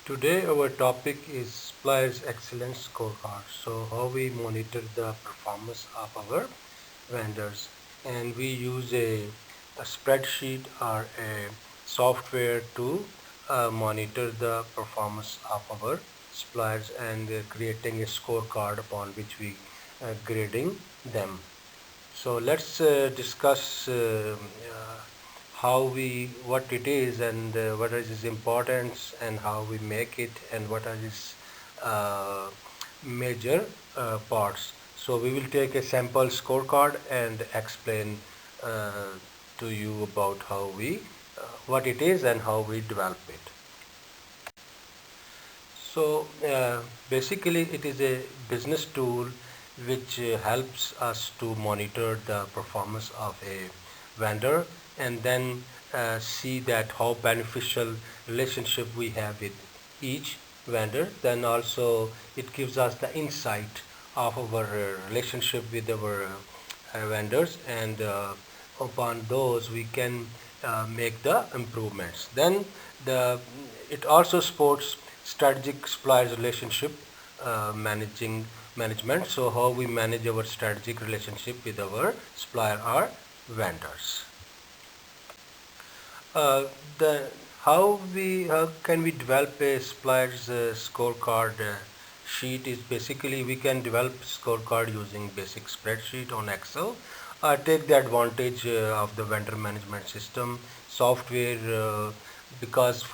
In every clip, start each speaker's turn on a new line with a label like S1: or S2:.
S1: Today our topic is Supplier's Excellence Scorecard. So how we monitor the performance of our vendors, and we use a spreadsheet or a software to monitor the performance of our suppliers and creating a scorecard upon which we grading them. So let's discuss what it is and what is its importance and how we make it and what are its uh, major parts. So we will take a sample scorecard and explain uh, to you about what it is and how we develop it. So basically it is a business tool which helps us to monitor the performance of a vendor and then see that how beneficial relationship we have with each vendor. Then also it gives us the insight of our relationship with our vendors, and upon those we can make the improvements. Then the it also supports strategic suppliers relationship management. So how we manage our strategic relationship with our supplier or vendors. Uh, the how can we develop a supplier's scorecard sheet is basically we can develop scorecard using basic spreadsheet on Excel. Take the advantage of the vendor management system software, because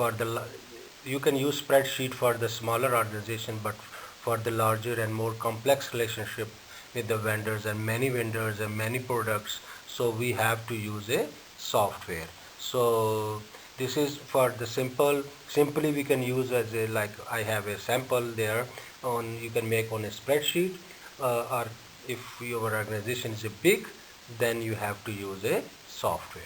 S1: you can use spreadsheet for the smaller organization, but for the larger and more complex relationship with the vendors and many products, so we have to use a software. So this is for the simply we can use as a, like I have a sample there on, you can make on a spreadsheet, or if your organization is a big, then you have to use a software.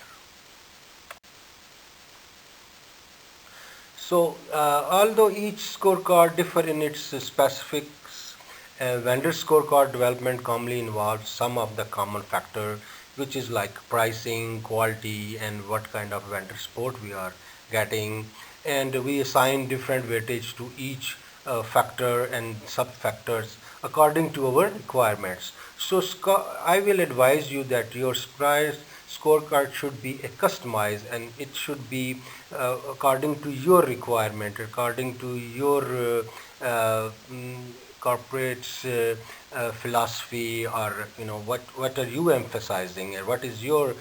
S1: So, although each scorecard differ in its specifics, vendor scorecard development commonly involves some of the common factor, which is like pricing, quality, and what kind of vendor support we are getting. And we assign different weightage to each factor and sub factors according to our requirements. So, I will advise you that your suppliers scorecard should be customized, and it should be according to your requirement, according to your corporate's philosophy, or what are you emphasizing and what is your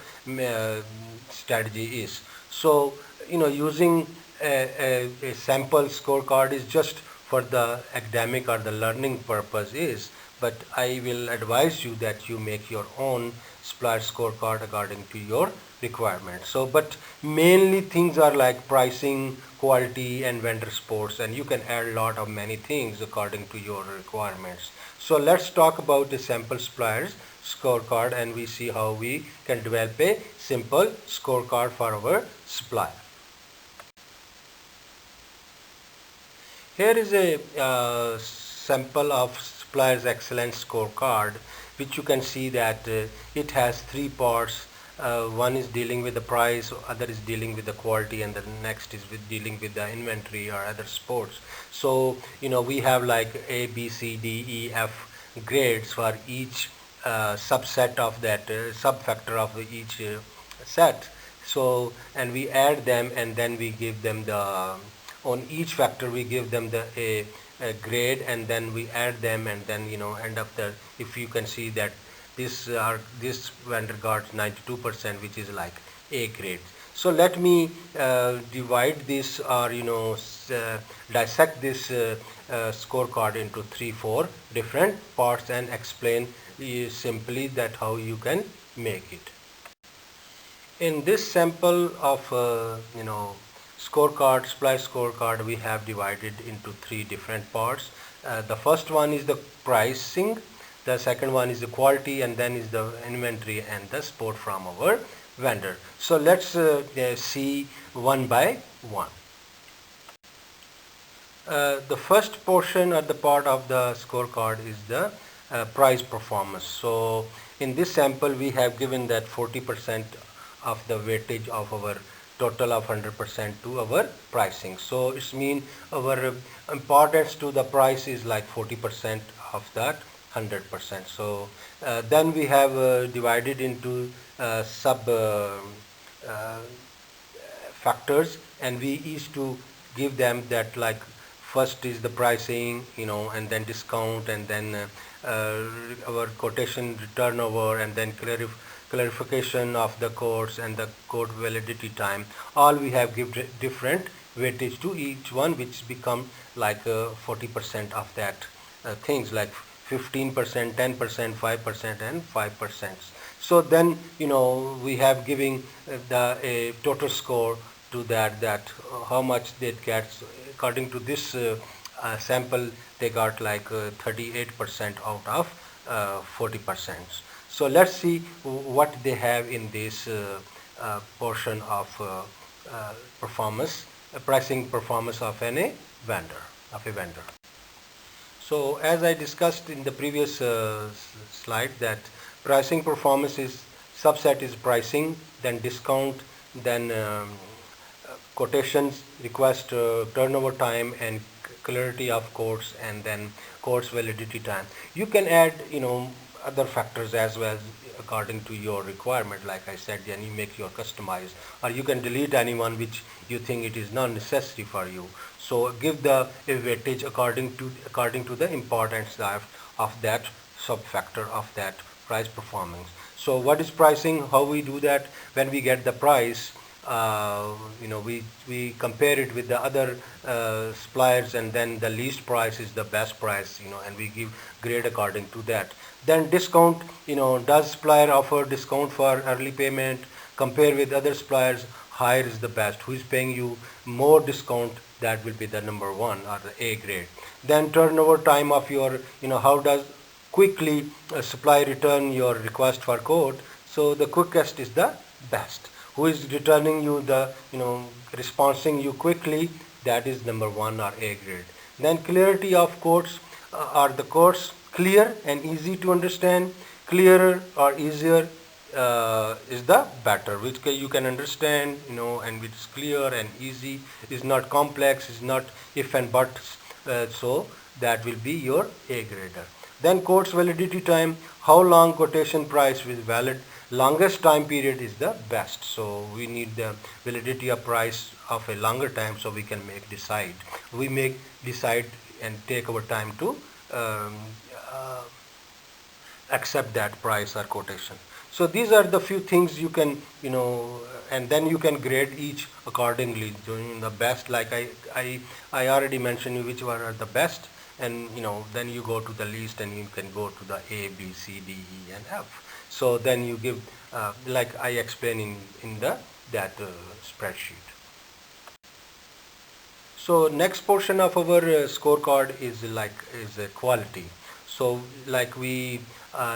S1: strategy is. So using a sample scorecard is just for the academic or the learning purpose is, but I will advise you that you make your own supplier scorecard according to your requirements. So, but mainly things are like pricing, quality, and vendor supports, and you can add a lot of many things according to your requirements. So let's talk about the sample suppliers scorecard, and we see how we can develop a simple scorecard for our supplier. Here is a sample of Supplier's Excellence Scorecard, which you can see that it has three parts. One is dealing with the price, other is dealing with the quality, and the next is with dealing with the inventory or other sports. So we have like A, B, C, D, E, F grades for each subset of that sub-factor of each set. So, and we add them, and then we give them the, on each factor we give them a grade, and then we add them, and then end up the, if you can see that this vendor got 92%, which is like A grade. So let me divide this, or dissect this scorecard into 3-4 different parts and explain simply that how you can make it. In this sample of scorecard, supply scorecard, we have divided into three different parts. The first one is the pricing, the second one is the quality, and then is the inventory and the support from our vendor. So let's see one by one. The first portion or the part of the scorecard is the price performance. So in this sample we have given that 40% of the weightage of our total of 100% to our pricing. So it's mean our importance to the price is like 40% of that 100%. So then we have divided into sub factors, and we used to give them that, like first is the pricing, and then discount, and then our quotation turnover, and then clarification of the quotes and the quote validity time. All we have give different weightage to each one, which become like 40% of that things, like 15%, 10%, 5%, and 5%. So then we have giving the a total score to that how much they get. According to this sample, they got like 38% out of 40%. So let's see what they have in this portion of performance, pricing performance of a vendor. So as I discussed in the previous slide, that pricing performance is subset is pricing, then discount, then quotations, request, turnover time, and clarity of quotes, and then quotes validity time. You can add other factors as well according to your requirement. Like I said, then you make your customized, or you can delete anyone which you think it is not necessary for you. So give the weightage according to the importance of that sub factor of that price performance. So what is pricing? How we do that? When we get the price, we compare it with the other suppliers, and then the least price is the best price, and we give grade according to that. Then discount, does supplier offer discount for early payment? Compare with other suppliers, higher is the best. Who is paying you more discount? That will be the number one, or the A grade. Then turnover time of your, how does quickly supplier return your request for quote? So the quickest is the best. Who is returning you the, responding you quickly? That is number one, or A grade. Then clarity of quotes, are the quotes clear and easy to understand? Clearer or easier is the better, which you can understand, and which is clear and easy, is not complex, is not if and buts. So that will be your A grader. Then quotes validity time, how long quotation price is valid? Longest time period is the best. So we need the validity of price of a longer time, so we can decide. We decide and take our time to accept that price or quotation. So these are the few things you can, and then you can grade each accordingly. Doing the best, like I already mentioned you which one are the best, and then you go to the least, and you can go to the A, B, C, D, E, and F. So then you give, like I explained in that spreadsheet. So next portion of our scorecard is quality. So like we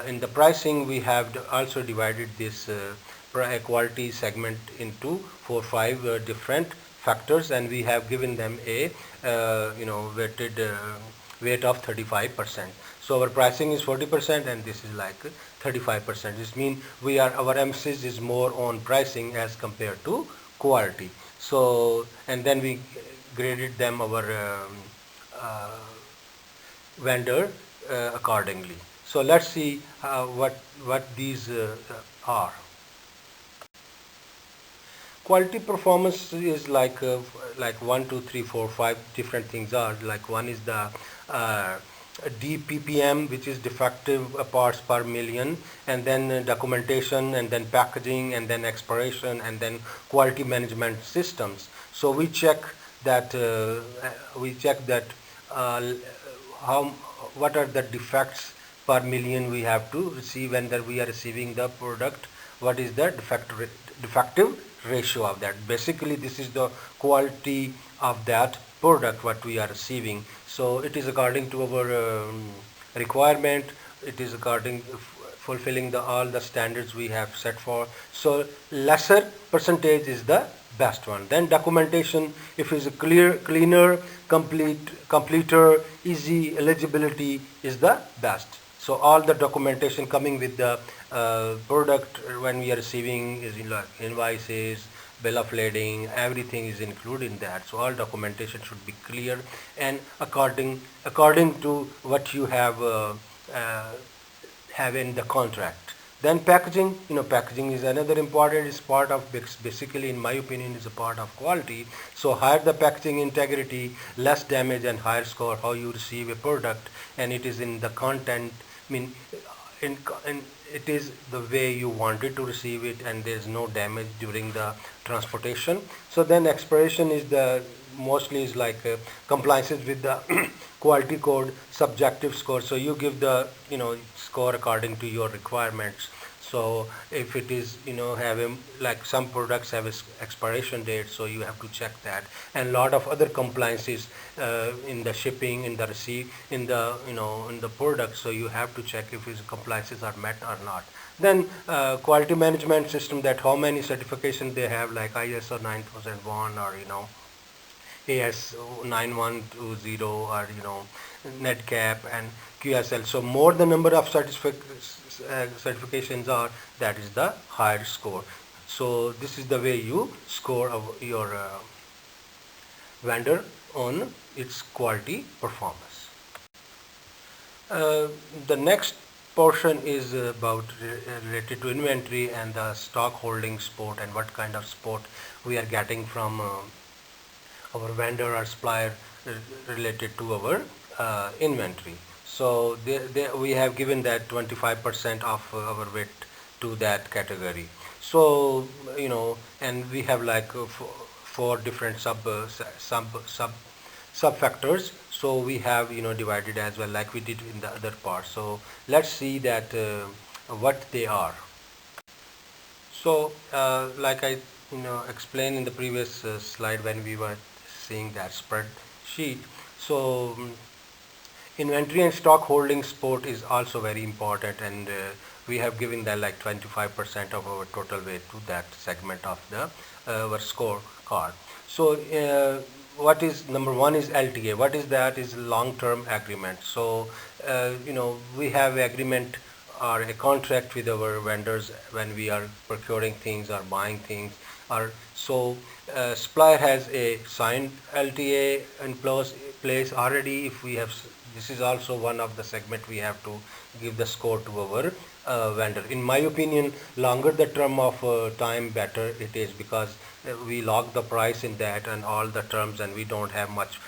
S1: in the pricing, we have also divided this quality segment into 4-5 different factors, and we have given them a weight of 35%. So our pricing is 40%, and this is like 35%. This means our emphasis is more on pricing as compared to quality. So, and then we graded them our vendor accordingly. So let's see what these are. Quality performance is like 1, 2, 3, 4, 5 different things are. Like one is the DPPM, which is defective parts per million, and then documentation, and then packaging, and then expiration, and then quality management systems. So we check that what are the defects per million we have to receive when we are receiving the product. What is the defective ratio of that? Basically, this is the quality of that product what we are receiving. So it is according to our requirement. It is fulfilling all the standards we have set for. So lesser percentage is the best one. Then documentation, if it's a cleaner, completer, easy eligibility is the best. So all the documentation coming with the product when we are receiving is like invoices, bill of lading, everything is included in that. So all documentation should be clear and according to what you have in the contract. Then packaging, packaging is another important, is part of, basically in my opinion, is a part of quality. So higher the packaging integrity, less damage and higher score, how you receive a product, and it is in the content, in it is the way you wanted to receive it, and there is no damage during the transportation. So then expiration is the mostly is like compliances with the quality code, subjective score. So you give the score according to your requirements. So if it is having, like, some products have expiration date, so you have to check that, and lot of other compliances in the shipping, in the receipt, in the in the product. So you have to check if his compliances are met or not. Then quality management system, that how many certifications they have, like ISO 9001 or AS 9120 or NetCap and QSL. So more the number of certifications are, that is the higher score. So this is the way you score your vendor on its quality performance. The next portion is about related to inventory and the stock holding support, and what kind of support we are getting from our vendor or supplier related to our inventory. So we have given that 25% of our weight to that category. So and we have like four different sub factors. So we have divided as well, like we did in the other part. So let's see that what they are. So like I explained in the previous slide when we were seeing that spreadsheet. So inventory and stock holding support is also very important, and we have given that like 25% of our total weight to that segment of the our scorecard. So what is number one is LTA. What is that? Is long-term agreement. So we have agreement or a contract with our vendors when we are procuring things or buying things, or so supplier has a signed LTA in place already. If we have, this is also one of the segment we have to give the score to our vendor. In my opinion, longer the term of time, better it is, because we lock the price in that and all the terms, and we don't have much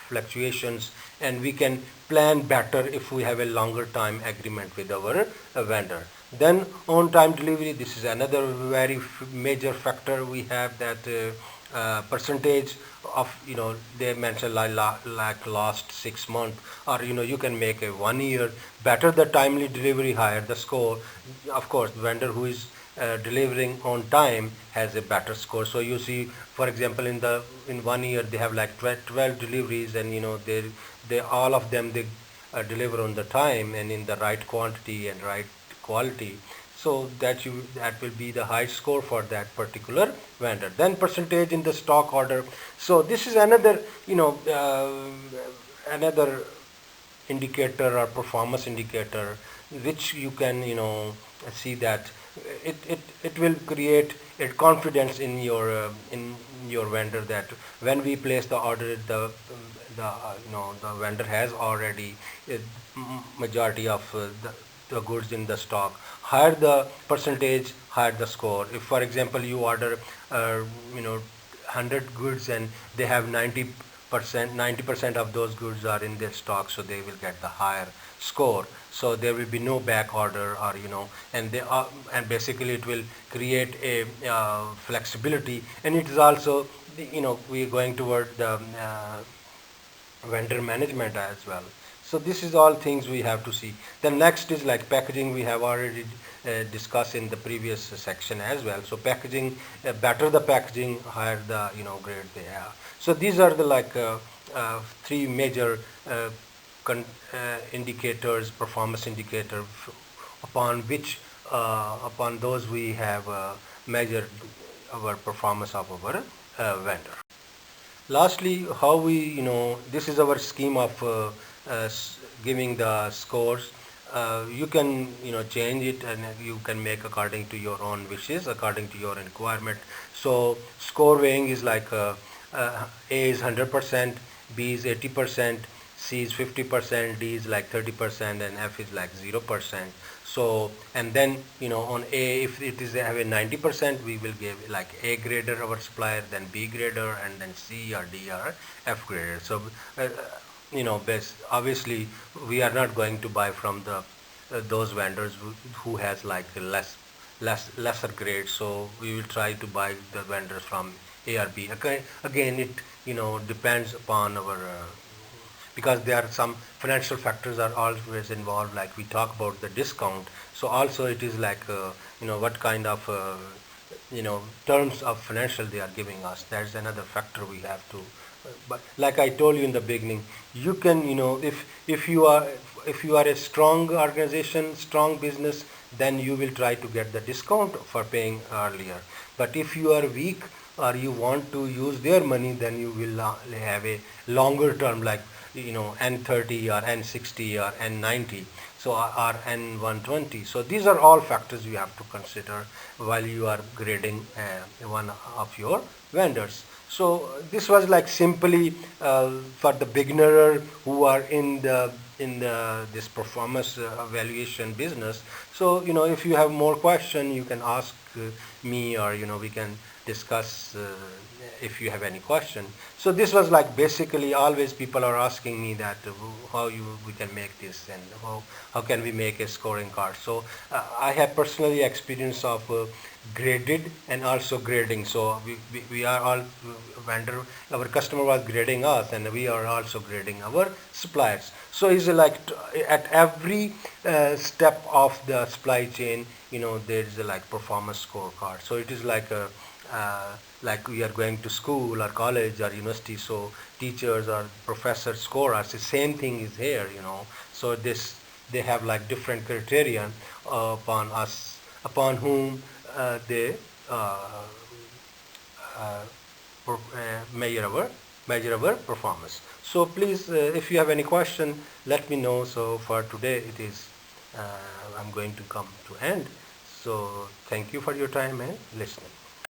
S1: fluctuations, and we can plan better if we have a longer time agreement with our vendor. Then on time delivery, this is another very major factor. We have that percentage of they mentioned like last 6 months, or you can make a 1 year. Better the timely delivery, higher the score. Of course, the vendor who is delivering on time has a better score. So you see, for example, in 1 year they have like 12 deliveries, and they all of them they deliver on the time and in the right quantity and right quality. So that will be the high score for that particular vendor. Then percentage in the stock order. So this is another another indicator or performance indicator, which you can see that it will create a confidence in your vendor, that when we place the order, the vendor has already a majority of the goods in the stock. Higher the percentage, higher the score. If for example you order 100 goods and they have 90% of those goods are in their stock, so they will get the higher score. So there will be no back order, or and they are, and basically it will create a flexibility, and it is also we are going toward the vendor management as well. So this is all things we have to see. The next is like packaging. We have already discussed in the previous section as well. So packaging, better the packaging, higher the grade they have. So these are the like three major indicators, performance indicator, upon which upon those we have measured our performance of our vendor. Lastly, how we this is our scheme of giving the scores. you can change it, and you can make according to your own wishes, according to your requirement. So score weighing is like A is 100%, B is 80%, C is 50%, D is like 30%, and F is like 0%. So, and then on A, if it is have a 90%, we will give like A grader our supplier, then B grader, and then C or D or F grader. So best obviously we are not going to buy from the those vendors who has like lesser grade. So we will try to buy the vendors from A or B. Again, it depends upon our because there are some financial factors are always involved, like we talk about the discount. So also it is like what kind of terms of financial they are giving us. That's another factor we have to but like I told you in the beginning, you can if you are a strong organization, strong business, then you will try to get the discount for paying earlier. But if you are weak or you want to use their money, then you will have a longer term, like N30 or N60 or N90, so or N120. So these are all factors you have to consider while you are grading one of your vendors. So this was like simply for the beginner who are in the this performance evaluation business. So if you have more question, you can ask me, or we can discuss if you have any question. So this was like basically always people are asking me that how we can make this, and how can we make a scoring card. So I have personally experience of graded and also grading. So we are all vendor, our customer was grading us, and we are also grading our suppliers. So it's like at every step of the supply chain, there is a like performance scorecard. So it is like we are going to school or college or university, so teachers or professors score us. The same thing is here, so they have like different criteria upon us, upon whom they uh, measure our performance. So please, if you have any question, let me know. So for today it is I'm going to come to end. So thank you for your time and listening.